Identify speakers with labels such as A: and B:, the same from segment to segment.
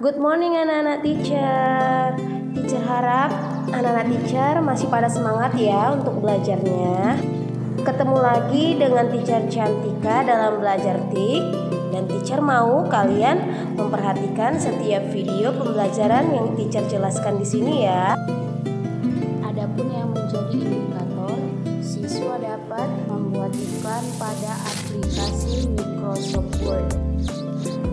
A: Good morning anak-anak teacher. Teacher harap anak-anak teacher masih pada semangat ya untuk belajarnya. Ketemu lagi dengan teacher Cantika dalam belajar TIK. Dan teacher mau kalian memperhatikan setiap video pembelajaran yang teacher jelaskan di sini ya. Adapun yang menjadi indikator, siswa dapat membuat iklan pada aplikasi Microsoft Word.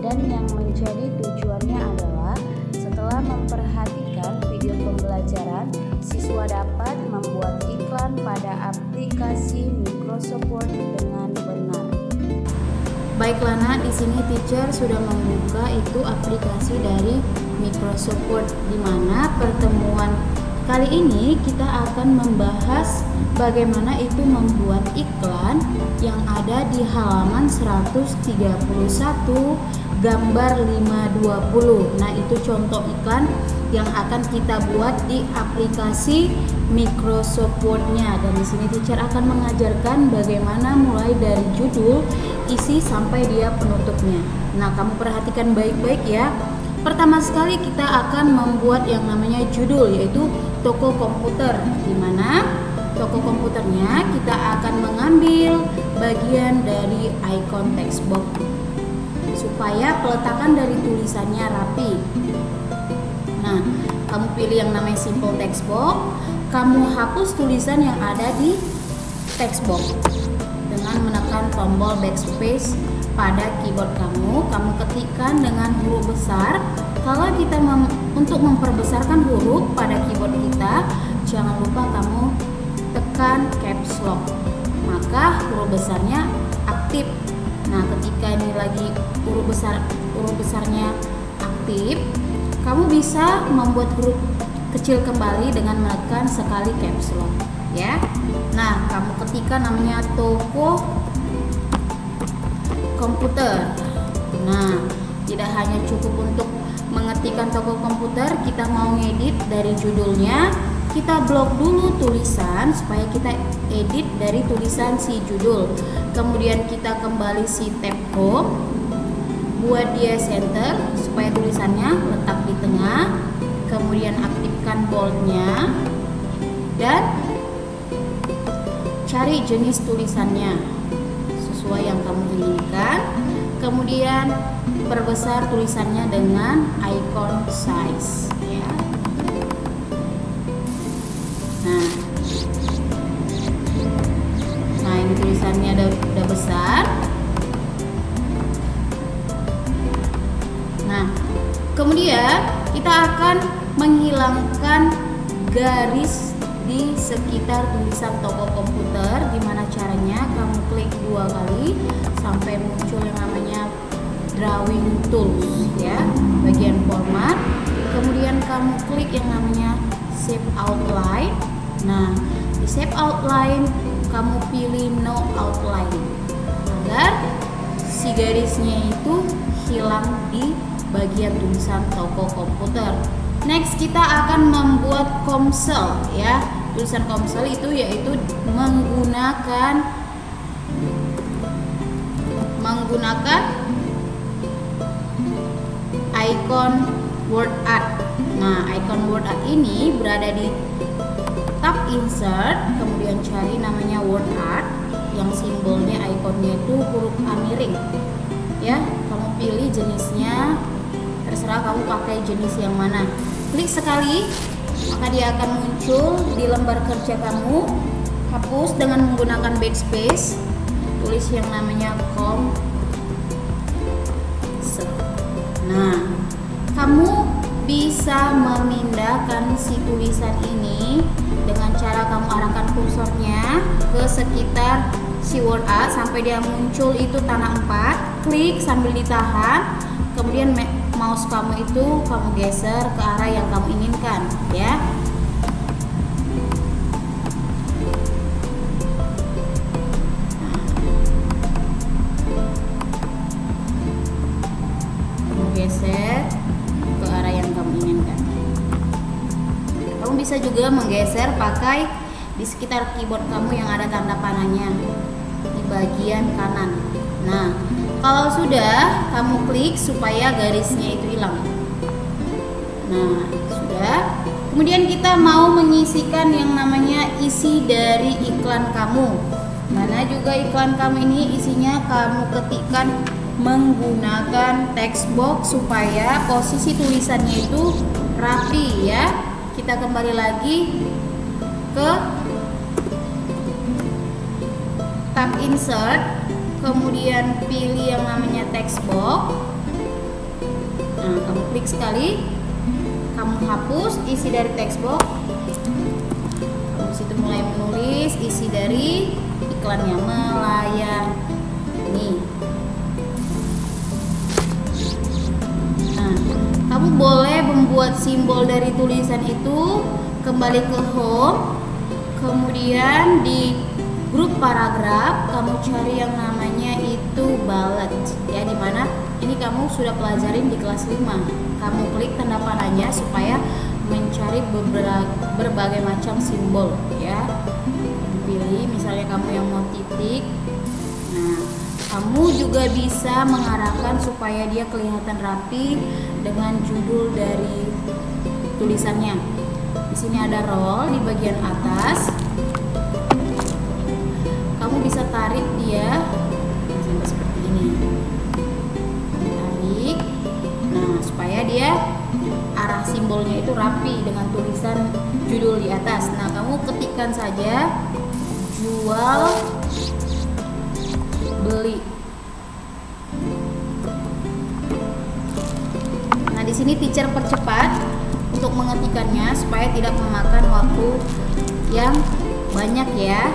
A: Dan yang menjadi tujuannya adalah setelah memperhatikan video pembelajaran, siswa dapat membuat iklan pada aplikasi Microsoft Word dengan benar.
B: Baiklah nak, di sini teacher sudah membuka itu aplikasi dari Microsoft Word, di mana pertemuan kali ini kita akan membahas bagaimana itu membuat iklan yang ada di halaman 131 gambar 520. Nah, itu contoh iklan yang akan kita buat di aplikasi Microsoft Word-nya. Dan di sini teacher akan mengajarkan bagaimana mulai dari judul, isi sampai dia penutupnya. Nah, kamu perhatikan baik-baik ya. Pertama sekali kita akan membuat yang namanya judul, yaitu toko komputer, di mana toko komputernya kita akan mengambil bagian dari icon text box supaya peletakan dari tulisannya rapi. Nah, kamu pilih yang namanya simple text box, kamu hapus tulisan yang ada di text box dengan menekan tombol backspace pada keyboard kamu. Kamu ketikkan dengan huruf besar. Kalau kita untuk memperbesarkan huruf pada keyboard kita, jangan lupa kamu tekan caps lock, maka huruf besarnya aktif. Nah, ketika ini lagi huruf besarnya aktif, kamu bisa membuat huruf kecil kembali dengan menekan sekali caps lock ya. Nah, kamu ketikkan namanya toko komputer. Nah, tidak hanya cukup untuk mengetikkan toko komputer, kita mau ngedit dari judulnya, kita blok dulu tulisan supaya kita edit dari tulisan si judul. Kemudian kita kembali si tab home, buat dia center supaya tulisannya letak di tengah. Kemudian aktifkan boldnya dan cari jenis tulisannya sesuai yang kamu inginkan. Kemudian perbesar tulisannya dengan icon size ya. Nah, ini tulisannya udah besar. Nah, kemudian kita akan menghilangkan garis di sekitar tulisan toko komputer. Gimana caranya? Kamu klik 2 kali sampai muncul yang namanya drawing tools ya, bagian format. Kemudian kamu klik yang namanya save outline. Nah, di save outline kamu pilih no outline agar si garisnya itu hilang di bagian tulisan toko komputer. Next, kita akan membuat komsel ya. Tulisan komsel itu yaitu menggunakan icon word art. Nah, icon word art ini berada di tab insert, kemudian cari namanya word art yang simbolnya ikonnya itu huruf A miring ya. Kamu pilih jenisnya, terserah kamu pakai jenis yang mana. Klik sekali maka dia akan muncul di lembar kerja kamu. Hapus dengan menggunakan backspace, tulis yang namanya com. Nah, kamu bisa memindahkan si tulisan ini dengan cara kamu arahkan kursornya ke sekitar si word art sampai dia muncul itu tanah 4. Klik sambil ditahan, kemudian mouse kamu itu kamu geser ke arah yang kamu inginkan ya. Kamu geser ke arah yang kamu inginkan. Kamu bisa juga menggeser pakai di sekitar keyboard kamu yang ada tanda panahnya di bagian kanan. Nah, kalau sudah, kamu klik supaya garisnya itu hilang. Nah, sudah. Kemudian kita mau mengisikan yang namanya isi dari iklan kamu. Mana juga iklan kamu ini isinya kamu ketikkan menggunakan text box supaya posisi tulisannya itu rapi ya. Kita kembali lagi ke tab insert, kemudian pilih yang namanya text box. Nah, kamu klik sekali, kamu hapus isi dari text box. Kamu situ mulai menulis isi dari iklannya, melayani. Nah, kamu boleh membuat simbol dari tulisan itu, kembali ke home, kemudian di grup paragraf kamu cari yang namanya itu bullet ya, dimana ini kamu sudah pelajarin di kelas 5. Kamu klik tanda panahnya supaya mencari berbagai macam simbol ya. Pilih misalnya kamu yang mau titik. Nah, kamu juga bisa mengarahkan supaya dia kelihatan rapi dengan judul dari tulisannya. Di sini ada roll di bagian atas. Kamu bisa tarik dia sampai seperti ini. Tarik. Nah, supaya dia arah simbolnya itu rapi dengan tulisan judul di atas. Nah, kamu ketikkan saja jual beli. Nah, di sini teacher percepat untuk mengetikkannya supaya tidak memakan waktu yang banyak ya.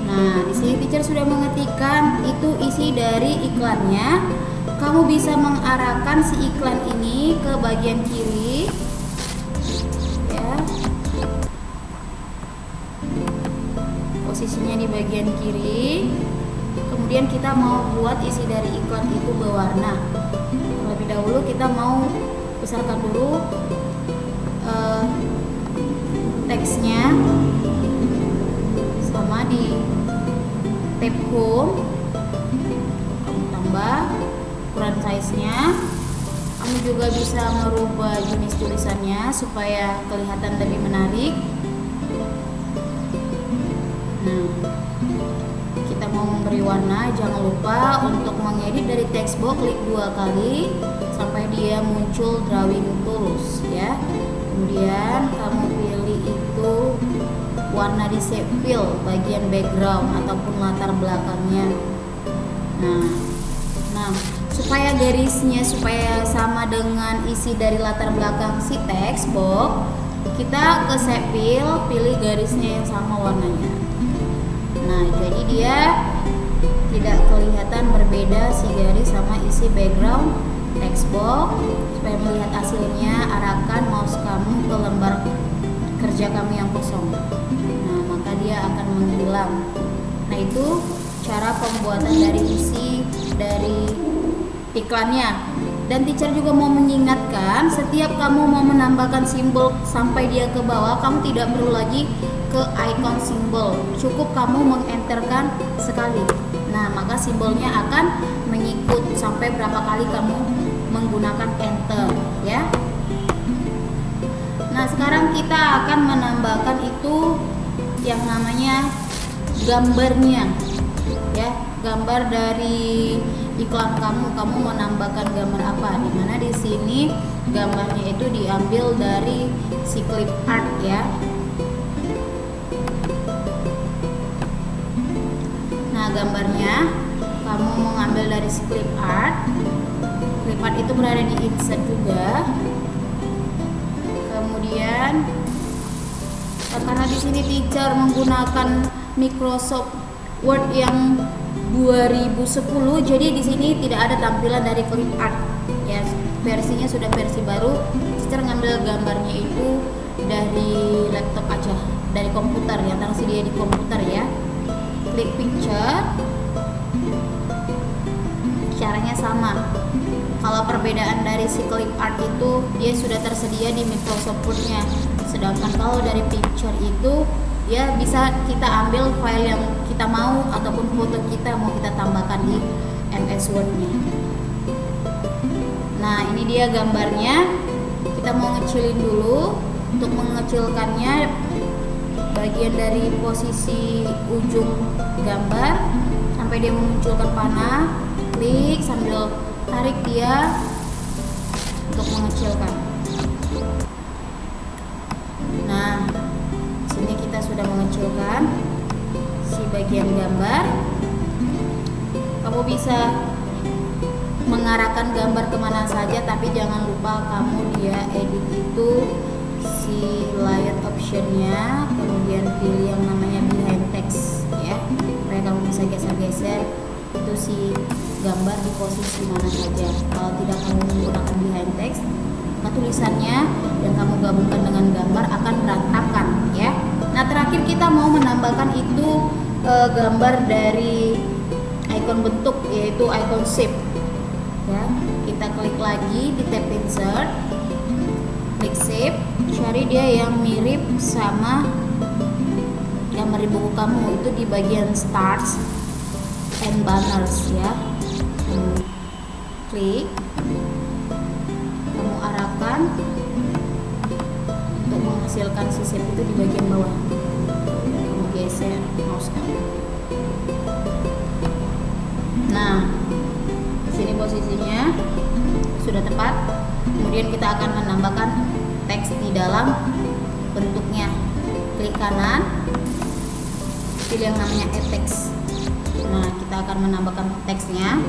B: Nah, di sini teacher sudah mengetikkan itu isi dari iklannya. Kamu bisa mengarahkan si iklan ini ke bagian kiri. Ya. Posisinya di bagian kiri. Kemudian kita mau buat isi dari iklan itu berwarna. Terlebih dahulu kita mau besarkan dulu teksnya sama di tab home. Kamu tambah ukuran size-nya. Kamu juga bisa merubah jenis tulisannya supaya kelihatan lebih menarik. Nah, kita mau memberi warna, jangan lupa untuk mengedit dari text box, klik 2 kali sampai dia muncul drawing tools ya. Kemudian kamu pilih itu warna di shape fill bagian background ataupun latar belakangnya. Nah, supaya garisnya supaya sama dengan isi dari latar belakang si text box, kita ke shape fill, pilih garisnya yang sama warnanya. Nah, jadi dia tidak kelihatan berbeda si garis sama isi background text box. Supaya melihat hasilnya, arahkan mouse kamu ke lembar kerja kamu yang kosong. Nah, maka dia akan menghilang. Nah, itu cara pembuatan dari isi dari iklannya. Dan teacher juga mau mengingatkan, setiap kamu mau menambahkan simbol sampai dia ke bawah, kamu tidak perlu lagi ke icon simbol, cukup kamu mengenterkan sekali. Nah, maka simbolnya akan mengikut sampai berapa kali kamu menggunakan enter ya. Nah, sekarang kita akan menambahkan itu yang namanya gambarnya ya, gambar dari iklan kamu menambahkan gambar apa? Dimana di sini gambarnya itu diambil dari si clip art ya. Nah, gambarnya kamu mengambil dari si clip art. Clip art itu berada di insert juga. Kemudian karena di sini teacher menggunakan Microsoft Word yang 2010, jadi di sini tidak ada tampilan dari clip art ya, versinya sudah versi baru. Teacher ngambil gambarnya itu dari laptop aja, dari komputer yang tersedia di komputer ya. Klik picture, caranya sama. Kalau perbedaan dari si clip art itu dia sudah tersedia di Microsoft Word-nya, sedangkan kalau dari picture itu ya bisa kita ambil file yang kita mau ataupun foto kita mau kita tambahkan di MS Word-nya. Nah, ini dia gambarnya. Kita mau ngecilin dulu. Untuk mengecilkannya, bagian dari posisi ujung gambar sampai dia memunculkan panah, klik sambil tarik dia untuk mengecilkan. Nah, sini kita sudah mengecilkan si bagian gambar. Kamu bisa mengarahkan gambar kemana saja, tapi jangan lupa kamu dia edit itu si layout optionnya, kemudian pilih yang namanya behind text ya, supaya kamu bisa geser-geser itu si gambar di posisi mana saja. Kalau tidak kamu menggunakan behind text, maka tulisannya yang kamu gabungkan dengan gambar akan berantakan ya. Nah, terakhir kita mau menambahkan itu gambar dari icon bentuk, yaitu icon shape ya. Kita klik lagi di tab insert, klik shape, cari dia yang mirip sama gambar di buku kamu, itu di bagian starts and banners ya. Klik, kamu arahkan untuk menghasilkan si shape itu di bagian bawah. Kamu geser mouse kamu. Nah, di sini posisinya sudah tepat. Kemudian kita akan menambahkan teks di dalam bentuknya. Klik kanan, pilih yang namanya add text. Nah, kita akan menambahkan teksnya.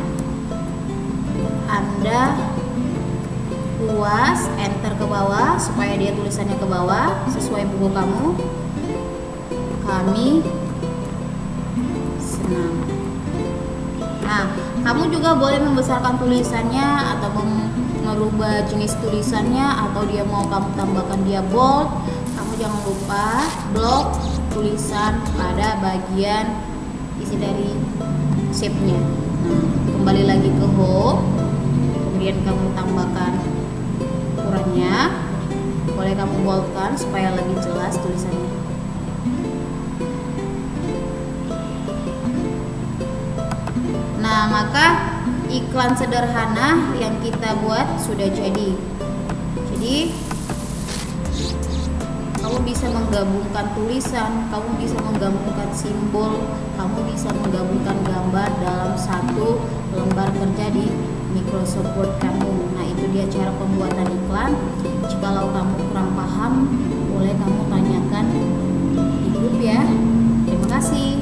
B: Anda puas, enter ke bawah supaya dia tulisannya ke bawah sesuai buku kamu. Kami senang. Nah, kamu juga boleh membesarkan tulisannya atau merubah jenis tulisannya, atau dia mau kamu tambahkan dia bold. Kamu jangan lupa blok tulisan pada bagian isi dari shape-nya. Nah, kembali lagi ke home, kemudian kamu tambahkan ukurannya. Boleh kamu boldkan supaya lebih jelas tulisannya. Nah, maka iklan sederhana yang kita buat sudah jadi. Jadi kamu bisa menggabungkan tulisan, kamu bisa menggabungkan simbol, kamu bisa menggabungkan gambar dalam satu lembar kerja di Microsoft Word kamu. Nah, itu dia cara pembuatan iklan. Jikalau kamu kurang paham, boleh kamu tanyakan di grup ya. Terima kasih.